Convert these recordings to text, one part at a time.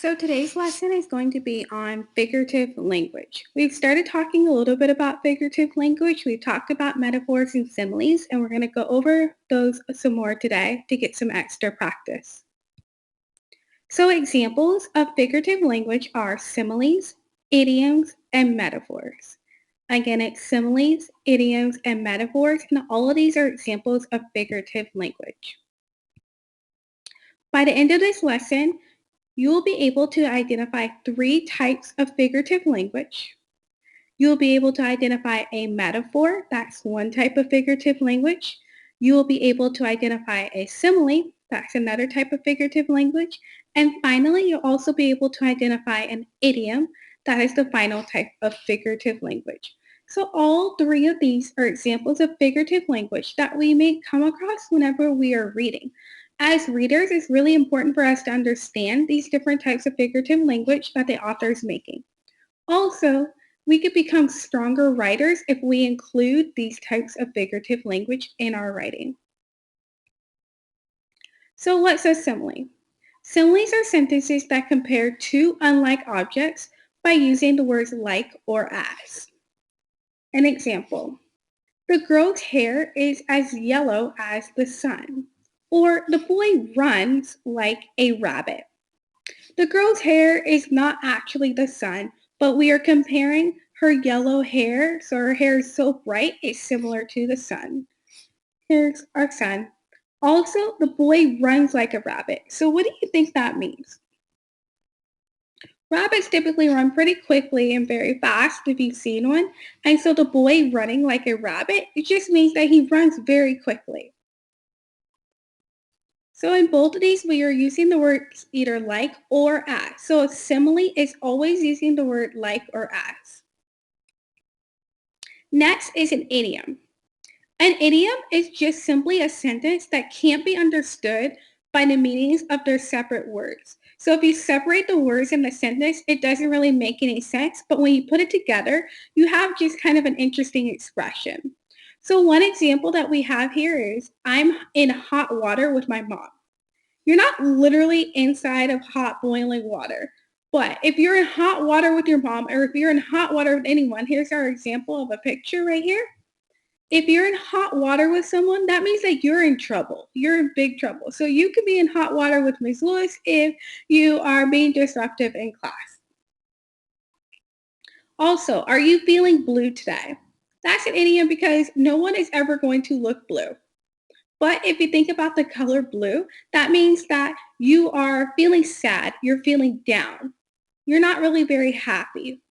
So today's lesson is going to be on figurative language. We've started talking a little bit about figurative language. We've talked about metaphors and similes, and we're going to go over those some more today to get some extra practice. So examples of figurative language are similes, idioms, and metaphors. Again, it's similes, idioms, and metaphors, and all of these are examples of figurative language. By the end of this lesson, you will be able to identify three types of figurative language. You'll be able to identify a metaphor, that's one type of figurative language. You will be able to identify a simile, that's another type of figurative language. And finally, you'll also be able to identify an idiom, that is the final type of figurative language. So all three of these are examples of figurative language that we may come across whenever we are reading. As readers, it's really important for us to understand these different types of figurative language that the author is making. Also, we could become stronger writers if we include these types of figurative language in our writing. So what's a simile? Similes are sentences that compare two unlike objects by using the words like or as. An example, the girl's hair is as yellow as the sun. Or the boy runs like a rabbit. The girl's hair is not actually the sun, but we are comparing her yellow hair, so her hair is so bright, it's similar to the sun. Here's our sun. Also, the boy runs like a rabbit. So what do you think that means? Rabbits typically run pretty quickly and very fast if you've seen one. And so the boy running like a rabbit, it just means that he runs very quickly. So in both of these, we are using the words either like or as. So a simile is always using the word like or as. Next is an idiom. An idiom is just simply a sentence that can't be understood by the meanings of their separate words. So if you separate the words in the sentence, it doesn't really make any sense. But when you put it together, you have just kind of an interesting expression. So one example that we have here is, I'm in hot water with my mom. You're not literally inside of hot boiling water. But if you're in hot water with your mom, or if you're in hot water with anyone, here's our example of a picture right here. If you're in hot water with someone, that means that you're in trouble. You're in big trouble. So you could be in hot water with Ms. Lewis if you are being disruptive in class. Also, are you feeling blue today? That's an idiom because no one is ever going to look blue. But if you think about the color blue, that means that you are feeling sad, you're feeling down. You're not really very happy.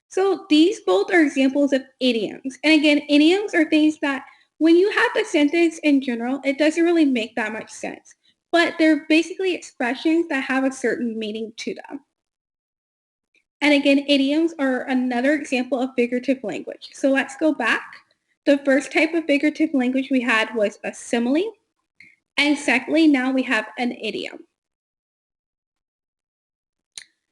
So these both are examples of idioms. And again, idioms are things that when you have the sentence in general, it doesn't really make that much sense. But they're basically expressions that have a certain meaning to them. And again, idioms are another example of figurative language. So let's go back. The first type of figurative language we had was a simile. And secondly, now we have an idiom.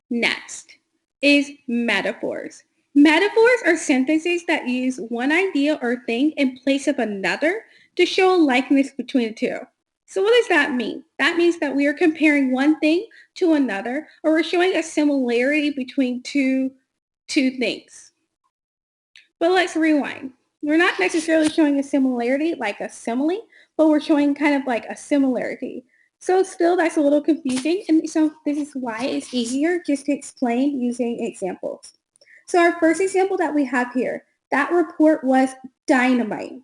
Next is metaphors. Metaphors are sentences that use one idea or thing in place of another to show a likeness between the two. So what does that mean? That means that we are comparing one thing to another, or we're showing a similarity between two things. But let's rewind. We're not necessarily showing a similarity like a simile, but we're showing kind of like a similarity. So still that's a little confusing, and so this is why it's easier just to explain using examples. So our first example that we have here, that report was dynamite.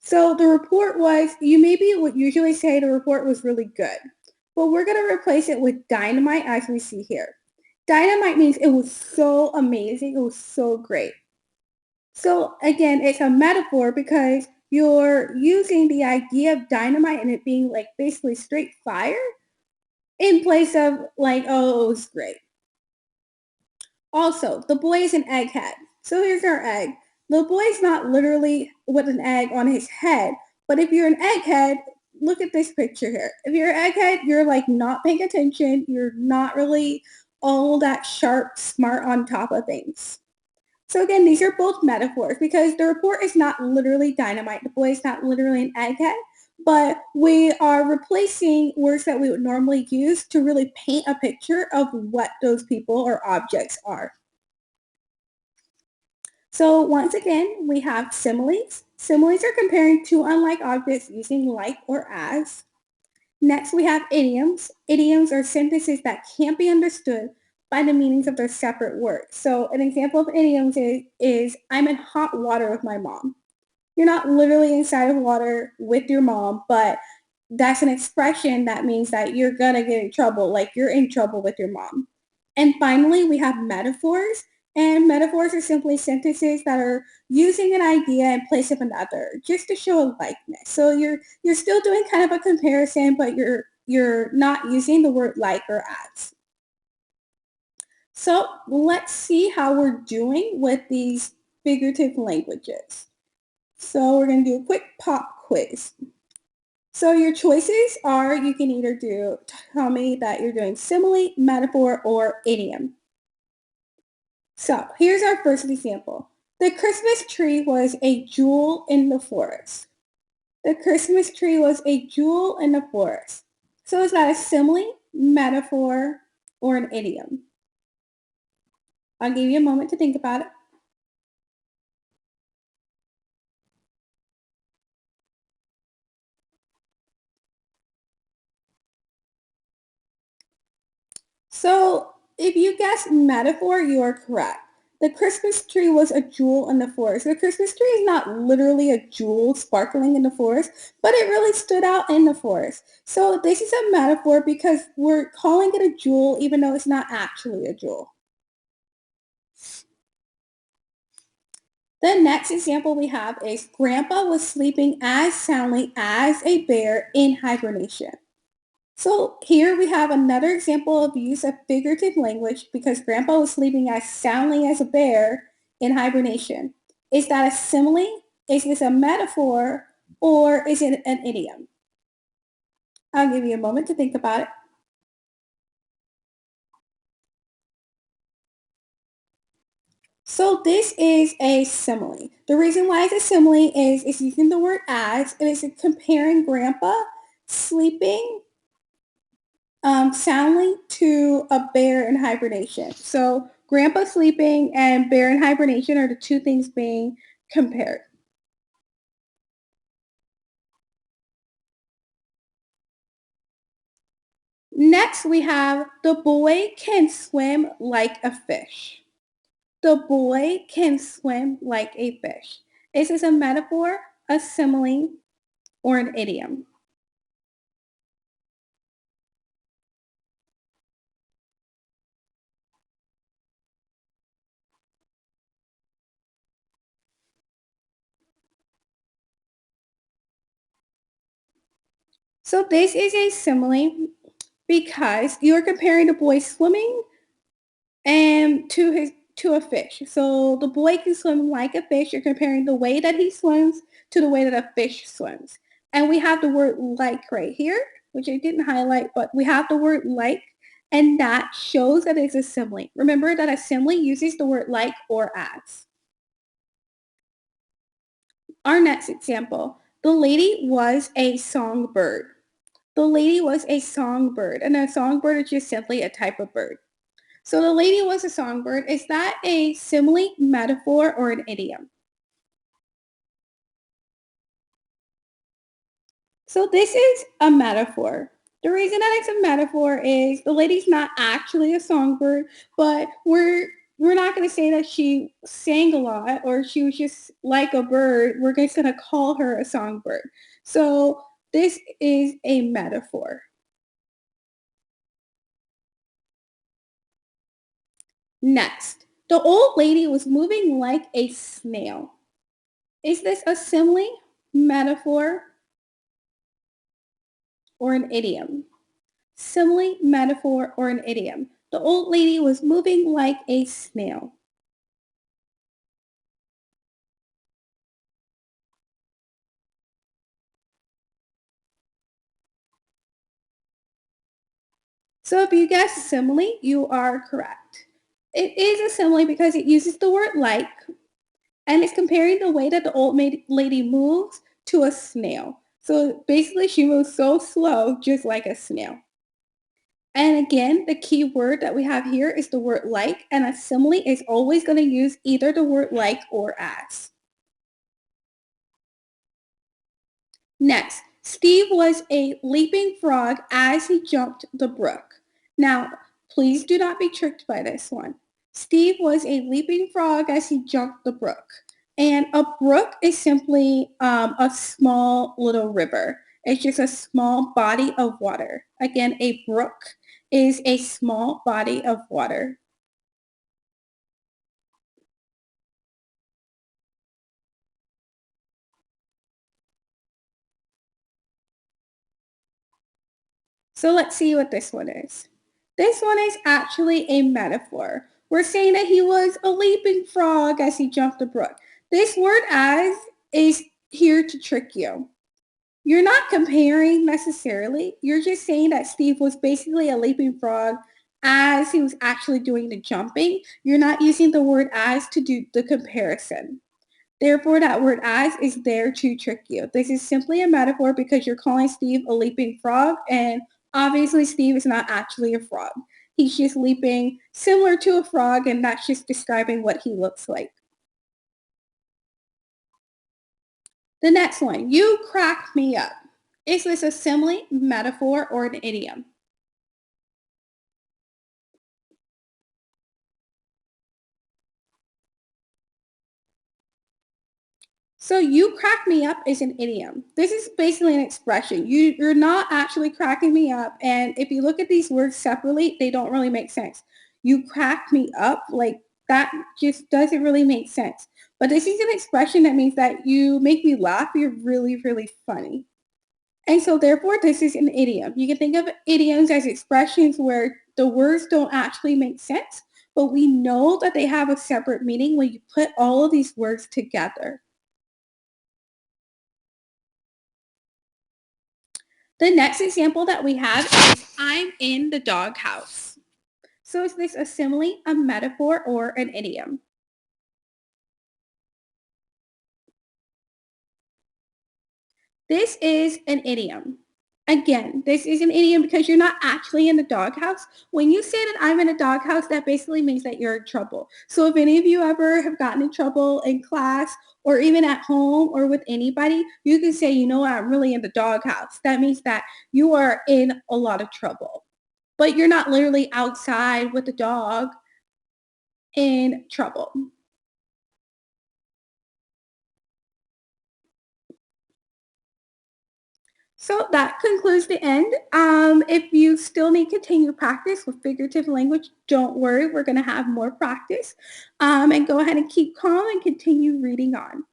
So the report was, you maybe would usually say the report was really good, but we're going to replace it with dynamite as we see here. Dynamite means it was so amazing, it was so great. So again, it's a metaphor because you're using the idea of dynamite and it being like basically straight fire in place of like, oh, it was great. Also, the boy is an egghead. So here's our egg. The boy's not literally with an egg on his head, but if you're an egghead, look at this picture here. If you're an egghead, you're like not paying attention. You're not really all that sharp, smart on top of things. So again, these are both metaphors because the report is not literally dynamite. The boy is not literally an egghead, but we are replacing words that we would normally use to really paint a picture of what those people or objects are. So once again, we have similes. Similes are comparing two unlike objects using like or as. Next, we have idioms. Idioms are sentences that can't be understood by the meanings of their separate words. So an example of idioms is I'm in hot water with my mom. You're not literally inside of water with your mom, but that's an expression that means that you're gonna get in trouble, like you're in trouble with your mom. And finally, we have metaphors. And metaphors are simply sentences that are using an idea in place of another, just to show a likeness. So you're still doing kind of a comparison, but you're not using the word like or as. So let's see how we're doing with these figurative languages. So we're going to do a quick pop quiz. So your choices are you can either tell me that you're doing simile, metaphor, or idiom. So here's our first example. The Christmas tree was a jewel in the forest. The Christmas tree was a jewel in the forest. So is that a simile, metaphor, or an idiom? I'll give you a moment to think about it. So if you guessed metaphor, you are correct. The Christmas tree was a jewel in the forest. The Christmas tree is not literally a jewel sparkling in the forest, but it really stood out in the forest. So this is a metaphor because we're calling it a jewel even though it's not actually a jewel. The next example we have is Grandpa was sleeping as soundly as a bear in hibernation. So here we have another example of use of figurative language because Grandpa was sleeping as soundly as a bear in hibernation. Is that a simile? Is this a metaphor? Or is it an idiom? I'll give you a moment to think about it. So this is a simile. The reason why it's a simile is it's using the word as. It is comparing Grandpa sleeping soundly to a bear in hibernation. So grandpa sleeping and bear in hibernation are the two things being compared. Next, we have the boy can swim like a fish. The boy can swim like a fish. Is this a metaphor, a simile, or an idiom? So this is a simile because you're comparing the boy swimming and to a fish. So the boy can swim like a fish. You're comparing the way that he swims to the way that a fish swims. And we have the word like right here, which I didn't highlight, but we have the word like, and that shows that it's a simile. Remember that a simile uses the word like or as. Our next example, the lady was a songbird. The lady was a songbird, and a songbird is just simply a type of bird. So the lady was a songbird. Is that a simile, metaphor, or an idiom? So this is a metaphor. The reason that it's a metaphor is the lady's not actually a songbird, but we're not going to say that she sang a lot or she was just like a bird. We're just going to call her a songbird. So this is a metaphor. Next, the old lady was moving like a snail. Is this a simile, metaphor, or an idiom? Simile, metaphor, or an idiom. The old lady was moving like a snail. So if you guess simile, you are correct. It is a simile because it uses the word like and it's comparing the way that the old lady moves to a snail. So basically, she moves so slow, just like a snail. And again, the key word that we have here is the word like, and a simile is always going to use either the word like or as. Next, Steve was a leaping frog as he jumped the brook. Now, please do not be tricked by this one. Steve was a leaping frog as he jumped the brook. And a brook is simply a small little river. It's just a small body of water. Again, a brook is a small body of water. So let's see what this one is. This one is actually a metaphor. We're saying that he was a leaping frog as he jumped the brook. This word as is here to trick you. You're not comparing necessarily. You're just saying that Steve was basically a leaping frog as he was actually doing the jumping. You're not using the word as to do the comparison. Therefore, that word as is there to trick you. This is simply a metaphor because you're calling Steve a leaping frog, and obviously Steve is not actually a frog. He's just leaping similar to a frog, and that's just describing what he looks like. The next one, you crack me up. Is this a simile, metaphor, or an idiom? So you crack me up is an idiom. This is basically an expression. You're not actually cracking me up. And if you look at these words separately, they don't really make sense. You crack me up, like that just doesn't really make sense. But this is an expression that means that you make me laugh. You're really, really funny. And so therefore, this is an idiom. You can think of idioms as expressions where the words don't actually make sense, but we know that they have a separate meaning when you put all of these words together. The next example that we have is I'm in the doghouse. So is this a simile, a metaphor, or an idiom? This is an idiom. Again, this is an idiom because you're not actually in the doghouse. When you say that I'm in a doghouse, that basically means that you're in trouble. So if any of you ever have gotten in trouble in class or even at home or with anybody, you can say, you know what, I'm really in the doghouse. That means that you are in a lot of trouble. But you're not literally outside with the dog in trouble. So that concludes the end. If you still need continued practice with figurative language, don't worry. We're going to have more practice. And go ahead and keep calm and continue reading on.